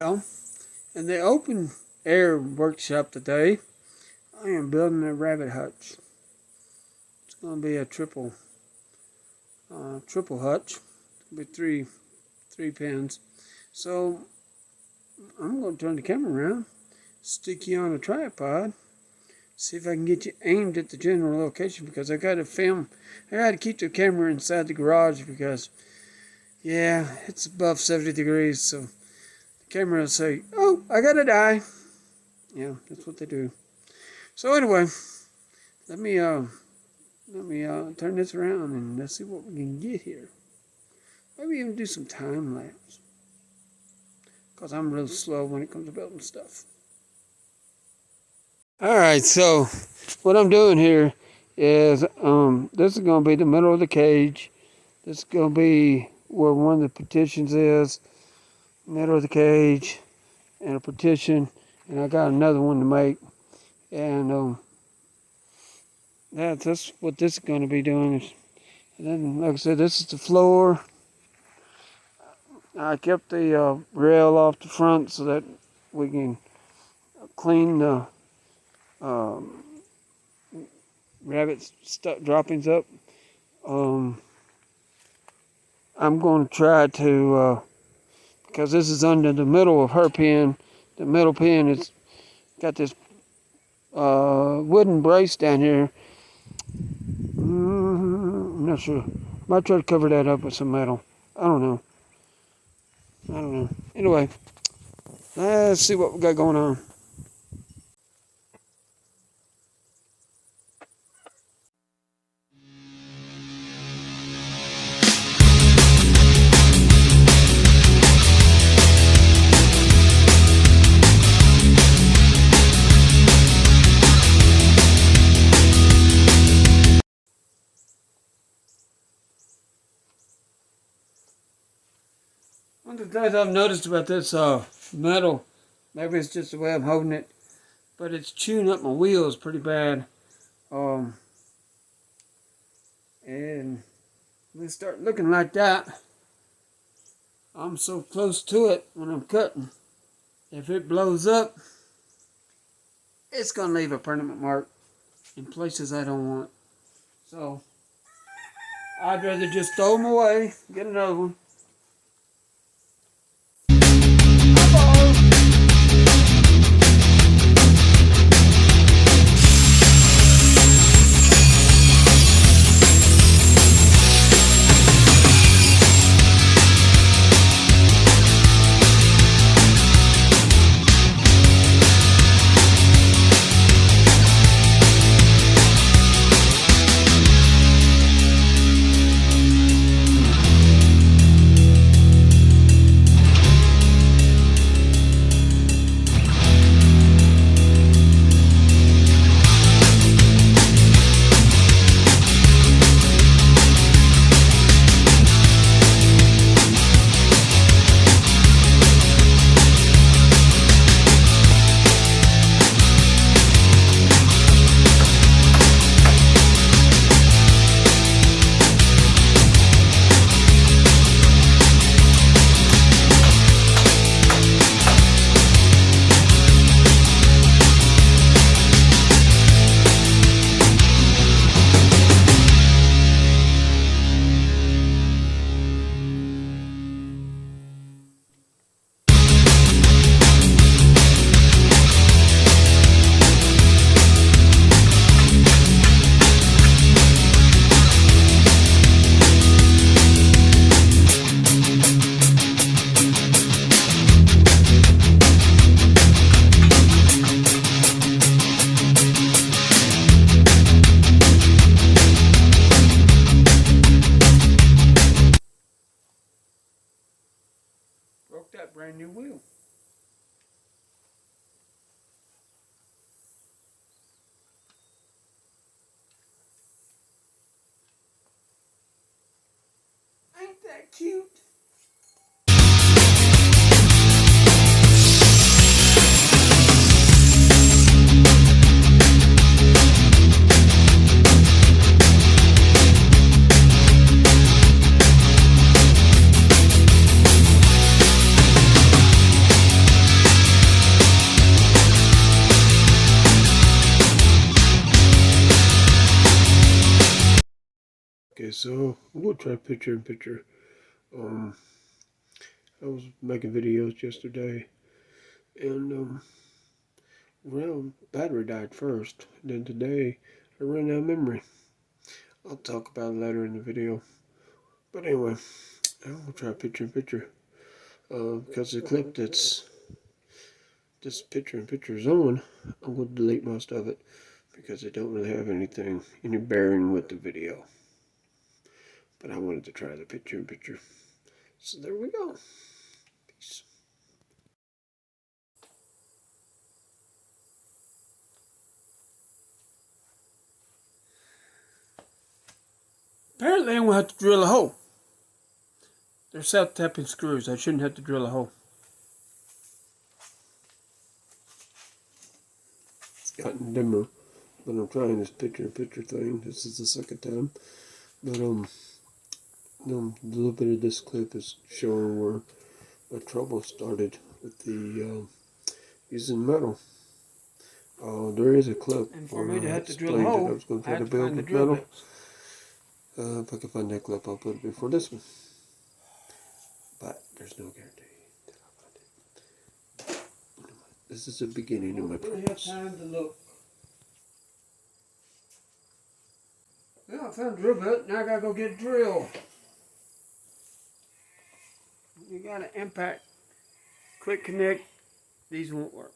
Well, in the open air workshop today, I am building a rabbit hutch. It's going to be a triple hutch with three pins. So I'm going to turn the camera around, stick you on a tripod, see if I can get you aimed at the general location, because I got to film. I got to keep the camera inside the garage because, yeah, it's above 70 degrees, so the camera will say, "Oh, I gotta die." Yeah, that's what they do. So anyway, let me turn this around and let's see what we can get here. Maybe even do some time lapse, because I'm real slow when it comes to building stuff. Alright, so what I'm doing here is this is going to be the middle of the cage. This is going to be where one of the partitions is, middle of the cage, and a partition, and I got another one to make, and that's what this is going to be doing. And then, like I said, this is the floor. I kept the rail off the front so that we can clean the rabbit droppings up. I'm going to try to, because this is under the middle of her pen. The middle pen is got this wooden brace down here. I'm not sure. Might try to cover that up with some metal. I don't know. Anyway, let's see what we got going on. One of the things I've noticed about this metal, maybe it's just the way I'm holding it, but it's chewing up my wheels pretty bad. And when it start looking like that, I'm so close to it when I'm cutting. If it blows up, it's going to leave a permanent mark in places I don't want. So I'd rather just throw them away, get another one. Broke that brand new wheel. Ain't that cute? so I'm gonna try picture in picture. I was making videos yesterday, and well, battery died first. Then today, I ran out of memory. I'll talk about it later in the video. But anyway, I'm gonna try picture in picture. Because the clip that's this picture in picture is on, I'm gonna delete most of it because it don't really have any bearing with the video. But I wanted to try the picture in picture. So there we go. Peace. Apparently I'm going to have to drill a hole. They're self-tapping screws. I shouldn't have to drill a hole. It's gotten dimmer, but I'm trying this picture-in-picture thing. This is the second time. But a little bit of this clip is showing where my trouble started with the using metal. There is a clip. And for me to have to drill a hole, I was going to try to build with metal. If I can find that clip, I'll put it before this one. But there's no guarantee that I'll find it. This is the beginning of my process. I don't have time to look. Well, I found a drill bit. Now I gotta go get a drill. You got an impact. Quick connect. These won't work.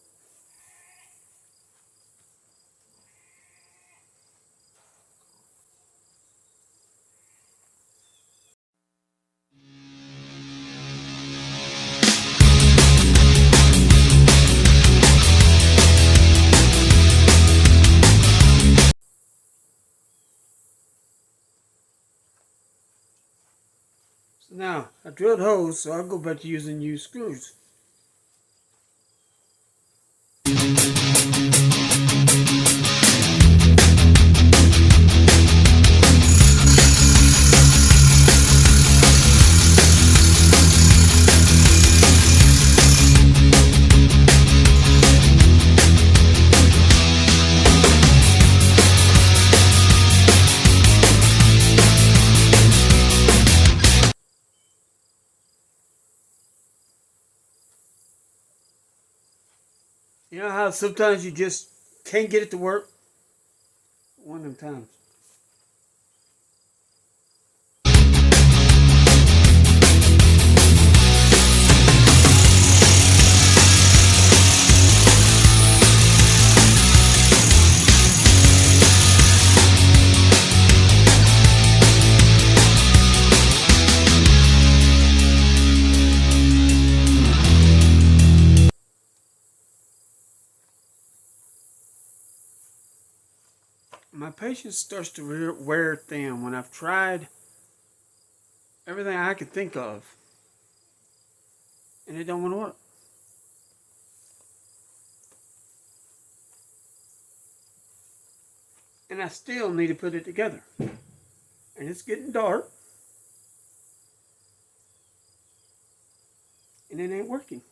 So now I drilled holes, so I'll go back to using used screws. You know how sometimes you just can't get it to work? One of them times. My patience starts to wear thin when I've tried everything I could think of and it don't want to work. And I still need to put it together. And it's getting dark. And it ain't working.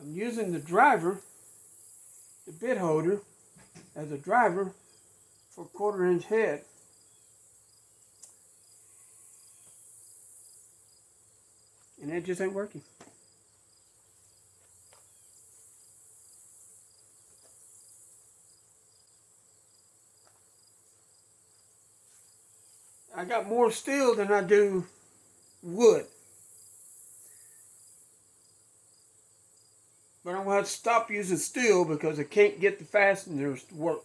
I'm using the driver, the bit holder, as a driver for a 1/4 inch head. And it just ain't working. I got more steel than I do wood. But I'm going to have to stop using steel because I can't get the fasteners to work.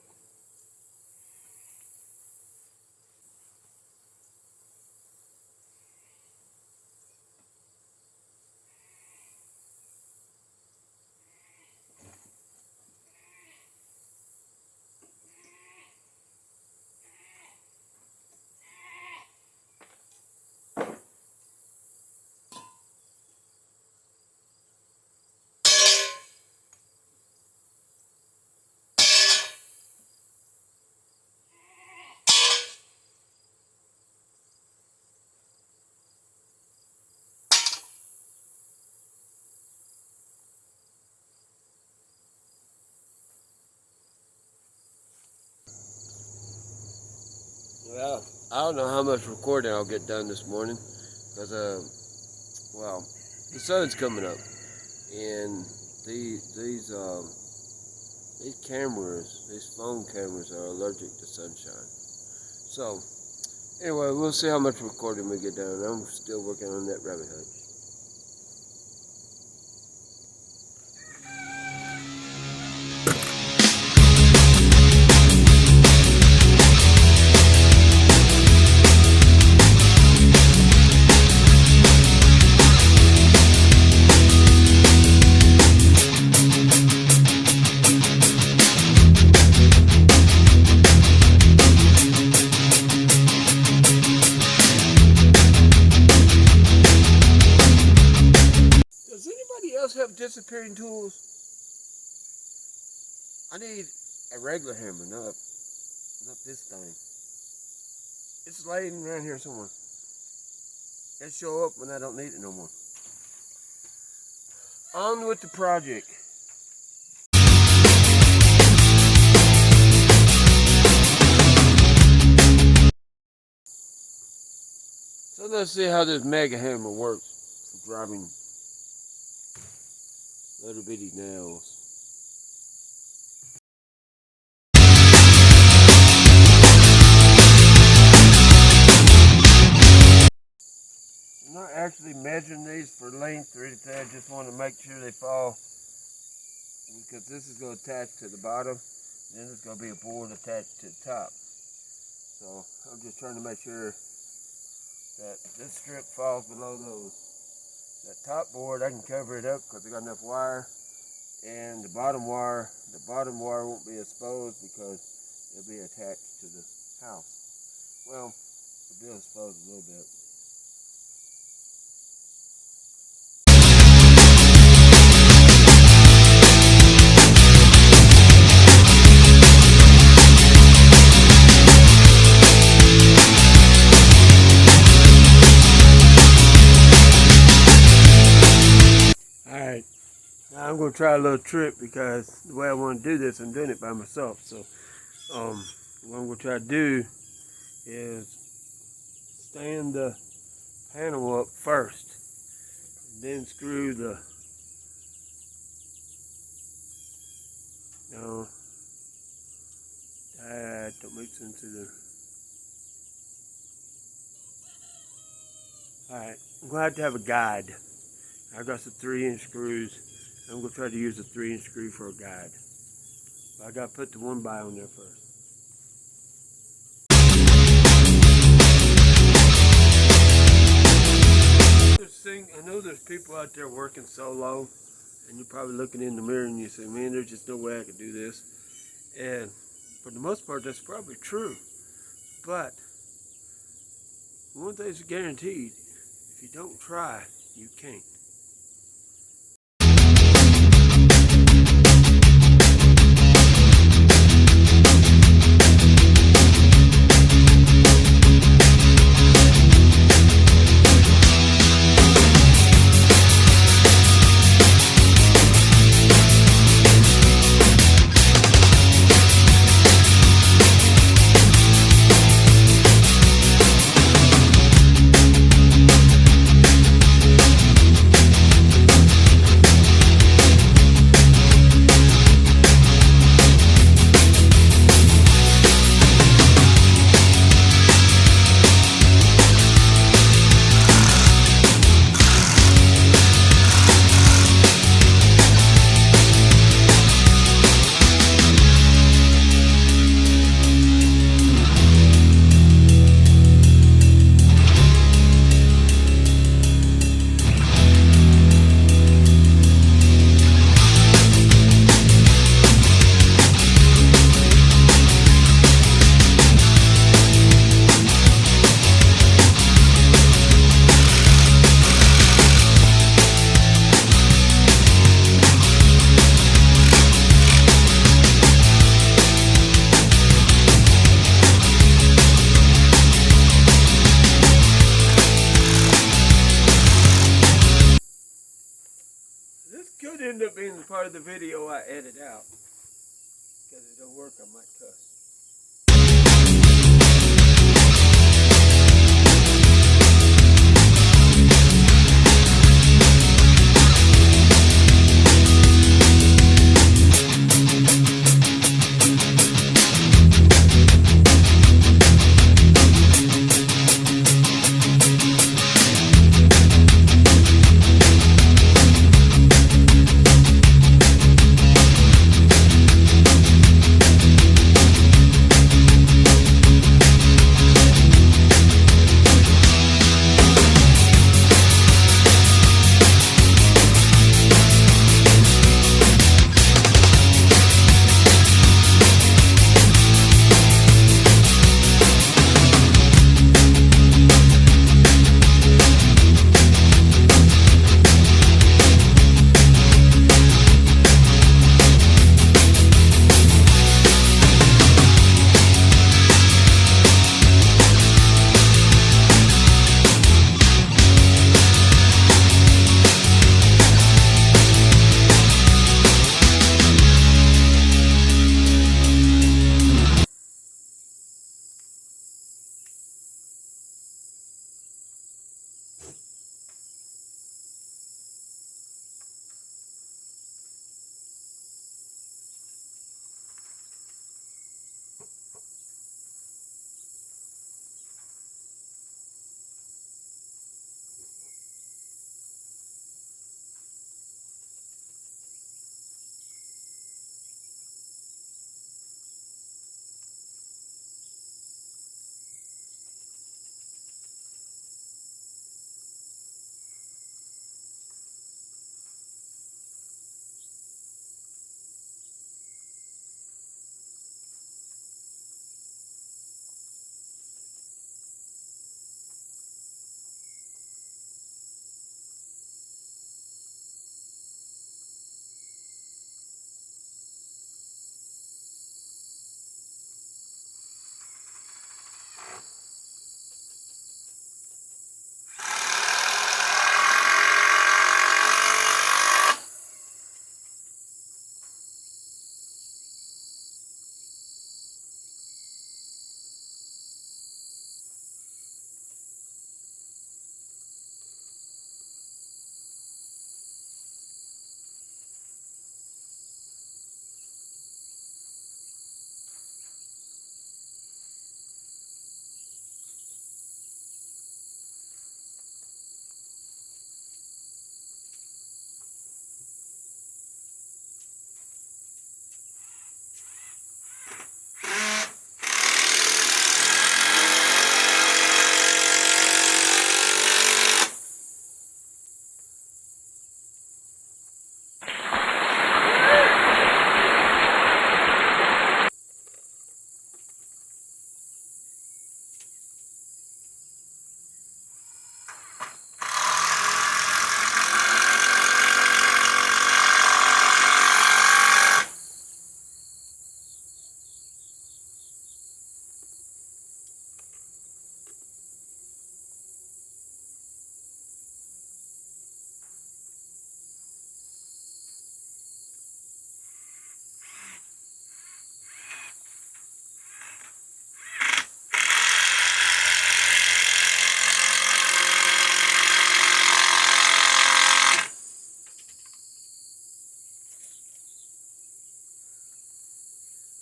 Well, I don't know how much recording I'll get done this morning because, well, the sun's coming up, and these cameras, these phone cameras, are allergic to sunshine. So, anyway, we'll see how much recording we get done. I'm still working on that rabbit hutch. Does anybody else have disappearing tools? I need a regular hammer, not this thing. It's laying around here somewhere. It'll show up when I don't need it no more. On with the project. So let's see how this mega hammer works for driving little bitty nails. I'm not actually measuring these for length or anything. I just want to make sure they fall, because this is going to attach to the bottom, then there's going to be a board attached to the top. So I'm just trying to make sure that this strip falls below those. That top board, I can cover it up because I got enough wire, and the bottom wire won't be exposed because it'll be attached to the house. Well, it'll be exposed a little bit. Alright, now I'm going to try a little trick because the way I want to do this, I'm doing it by myself. So, what I'm going to try to do is stand the panel up first, and then screw the, no, that don't make sense either. Alright, I'm going to have a guide. I got some 3-inch screws. I'm going to try to use a 3-inch screw for a guide. But I got to put the 1x on there first. I know there's people out there working solo, and you're probably looking in the mirror and you say, man, there's just no way I could do this. And for the most part, that's probably true. But one thing's guaranteed, if you don't try, you can't. Could end up being part of the video I edit out. Because it don't work, I might cuss.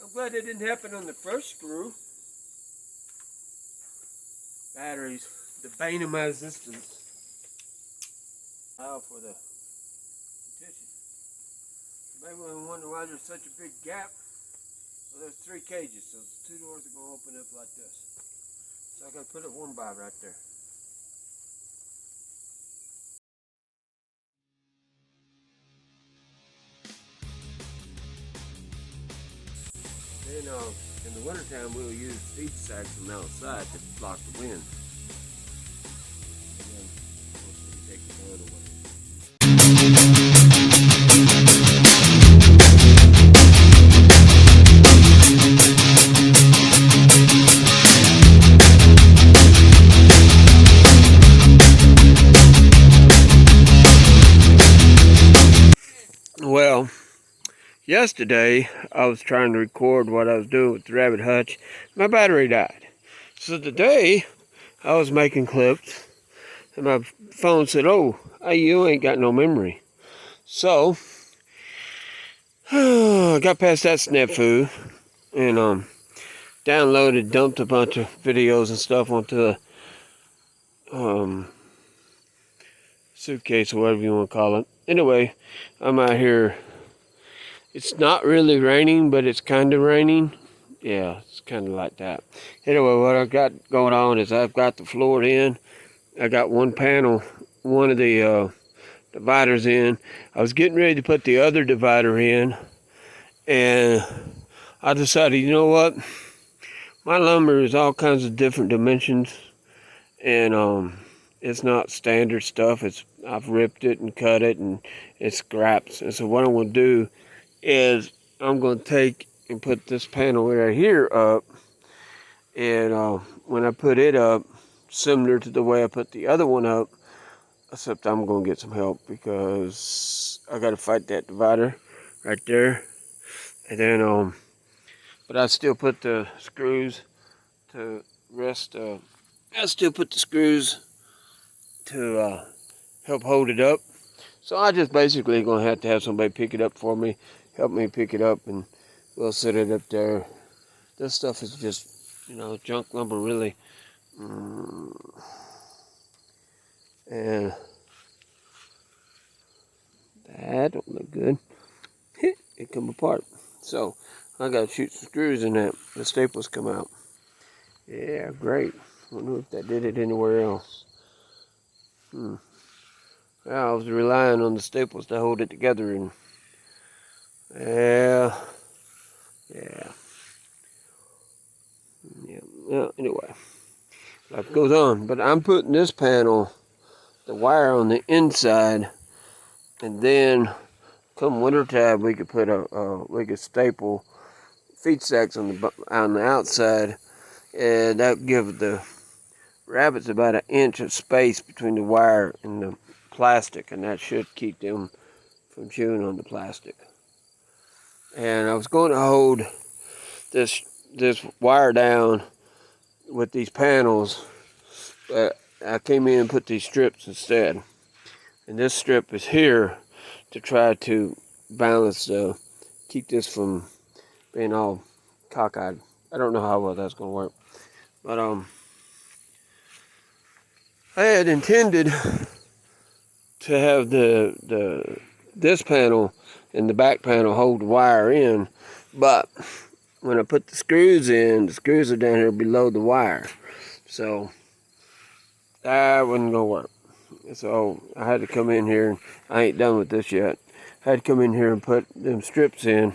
I'm glad it didn't happen on the first screw. Batteries, the bane of my existence. Now for the petition. Maybe we wonder why there's such a big gap. Well, there's 3 cages, so 2 doors are going to open up like this. So I got to put it one by right there. Then in the wintertime, we'll use feed sacks from outside to block the wind. And then, of course, we take the oil away. Well, yesterday I was trying to record what I was doing with the rabbit hutch. My battery died. So today I was making clips and my phone said, "Oh, you ain't got no memory." So I got past that snafu and downloaded, dumped a bunch of videos and stuff onto the suitcase or whatever you want to call it. Anyway, I'm out here. It's not really raining, but it's kind of raining. Yeah, it's kind of like that. Anyway, what I've got going on is I've got the floor in. I got one panel, one of the dividers in. I was getting ready to put the other divider in, and I decided, you know what? My lumber is all kinds of different dimensions, and it's not standard stuff. I've ripped it and cut it, and it's scraps. And so what I'm going to do is I'm going to take and put this panel right here up, and when I put it up, similar to the way I put the other one up, except I'm going to get some help because I got to fight that divider right there. And then but I still put the screws to rest. I still put the screws to help hold it up. So I just basically going to have somebody pick it up for me, help me pick it up, and we'll set it up there. This stuff is just, junk lumber, really. And that don't look good. It come apart. So I got to shoot some screws in that. The staples come out. Yeah, great. Wonder if that did it anywhere else. Well, I was relying on the staples to hold it together, and yeah. Well, anyway, life goes on. But I'm putting this panel, the wire on the inside, and then come wintertime we could put we could staple feed sacks on the outside, and that give the rabbits about 1 inch of space between the wire and the plastic, and that should keep them from chewing on the plastic. And I was going to hold this wire down with these panels, but I came in and put these strips instead. And this strip is here to try to balance, keep this from being all cockeyed. I don't know how well that's going to work, but I had intended to have this panel and the back panel hold the wire in, but when I put the screws in, the screws are down here below the wire, so that wasn't gonna work. So I had to come in here, and I ain't done with this yet. I had to come in here and put them strips in,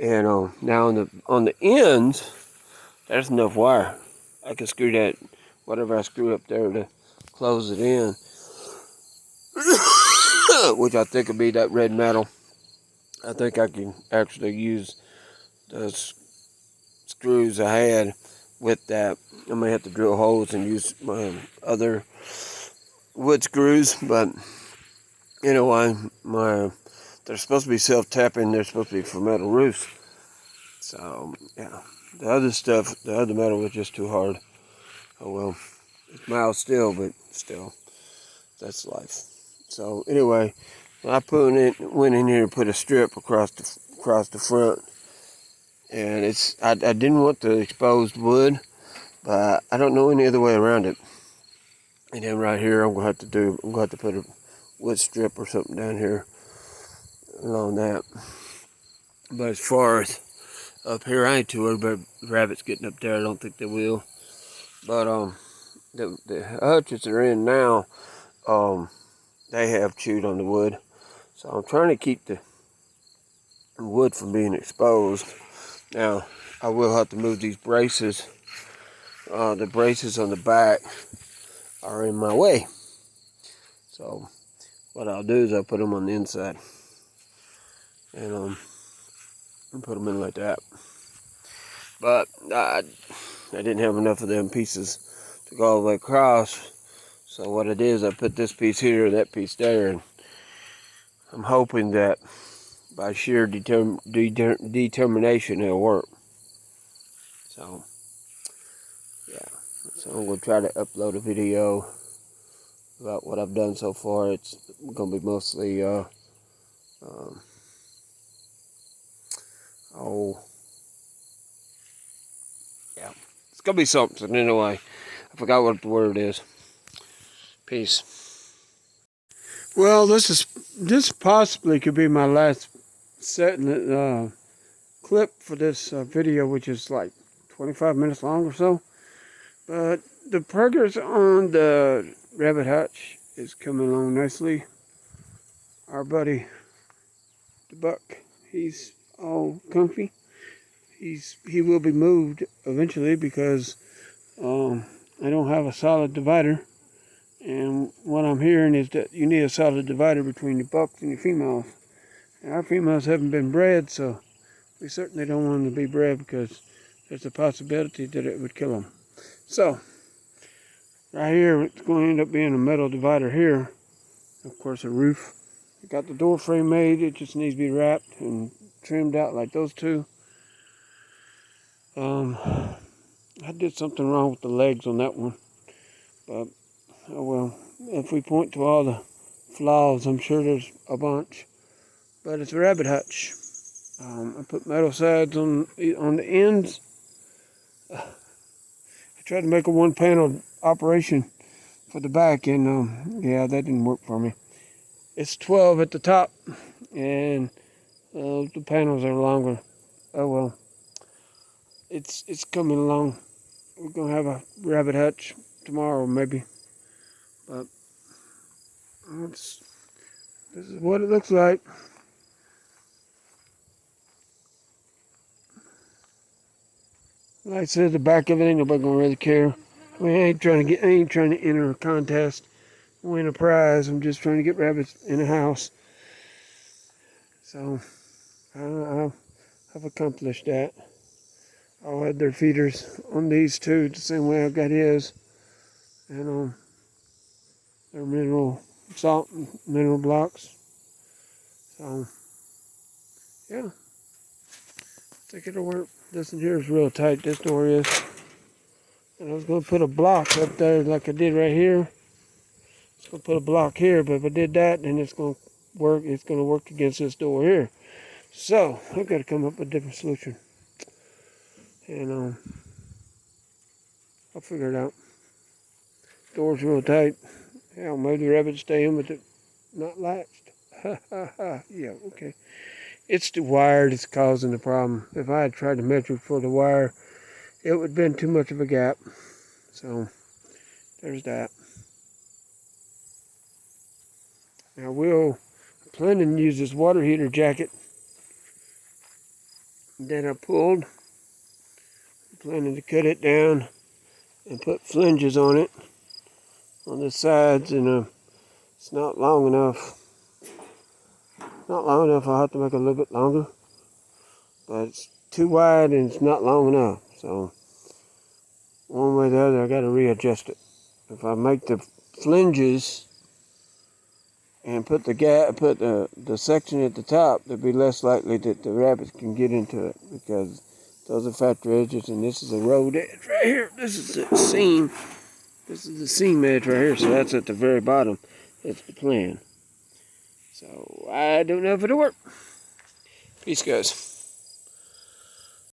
and now on the ends, there's enough wire. I can screw that, whatever I screw up there to close it in, which I think will be that red metal. I think I can actually use those screws I had with that. I may have to drill holes and use my other wood screws, but anyway, they're supposed to be self-tapping. They're supposed to be for metal roofs. So yeah, the other stuff, the other metal was just too hard. Oh well, it's mild steel, but still, that's life. So anyway, I went in here and put a strip across the front, and I didn't want the exposed wood, but I don't know any other way around it. And then right here, I'm gonna have to put a wood strip or something down here along that. But as far as up here, I ain't too worried about rabbits getting up there. I don't think they will. But the hutches they're in now, they have chewed on the wood. So I'm trying to keep the wood from being exposed. Now, I will have to move these braces. The braces on the back are in my way. So what I'll do is I'll put them on the inside. And put them in like that. But I didn't have enough of them pieces to go all the way across. So what I did is I put this piece here and that piece there. And I'm hoping that by sheer determination it'll work. So yeah, so I'm going to try to upload a video about what I've done so far. It's going to be mostly yeah, it's going to be something anyway. I forgot what the word is. Peace. Well, this possibly could be my last clip for this video, which is like 25 minutes long or so. But the progress on the rabbit hutch is coming along nicely. Our buddy, the buck, he's all comfy. He will be moved eventually because I don't have a solid divider. And what I'm hearing is that you need a solid divider between the bucks and the females. And our females haven't been bred, so we certainly don't want them to be bred because there's a possibility that it would kill them. So, right here, it's going to end up being a metal divider here. Of course, a roof. I got the door frame made. It just needs to be wrapped and trimmed out like those two. I did something wrong with the legs on that one. But, oh well, if we point to all the flaws, I'm sure there's a bunch. But it's a rabbit hutch. I put metal sides on the ends. I tried to make a one-panel operation for the back, and yeah, that didn't work for me. It's 12 at the top, and the panels are longer. Oh well, it's coming along. We're gonna have a rabbit hutch tomorrow, maybe. But this is what it looks like. Like I said, the back of it ain't nobody gonna really care. I ain't trying to enter a contest, win a prize. I'm just trying to get rabbits in a house. So I've accomplished that. all had their feeders on these too, the same way I've got his. And they're mineral salt and mineral blocks. So yeah, I think it'll work. This one here is real tight, this door is. And I was going to put a block up there like I did right here. I was going to put a block here, but if I did that, then it's going to work. It's going to work against this door here. So I've got to come up with a different solution. And I'll figure it out. Door's real tight. Hell, maybe the rabbits stay in with it not latched. Ha ha ha. Yeah, okay. It's the wire that's causing the problem. If I had tried to measure for the wire, it would have been too much of a gap. So there's that. Now I'm planning to use this water heater jacket that I pulled. I'm planning to cut it down and put flanges on it on the sides, and it's not long enough. Not long enough. I'll have to make it a little bit longer, but it's too wide and it's not long enough. So one way or the other, I got to readjust it. If I make the flanges and put the section at the top, it'll be less likely that the rabbits can get into it, because those are factory edges, and this is a road edge right here. This is the seam. This is the seam edge right here, so that's at the very bottom. That's the plan. So I don't know if it'll work. Peace, guys.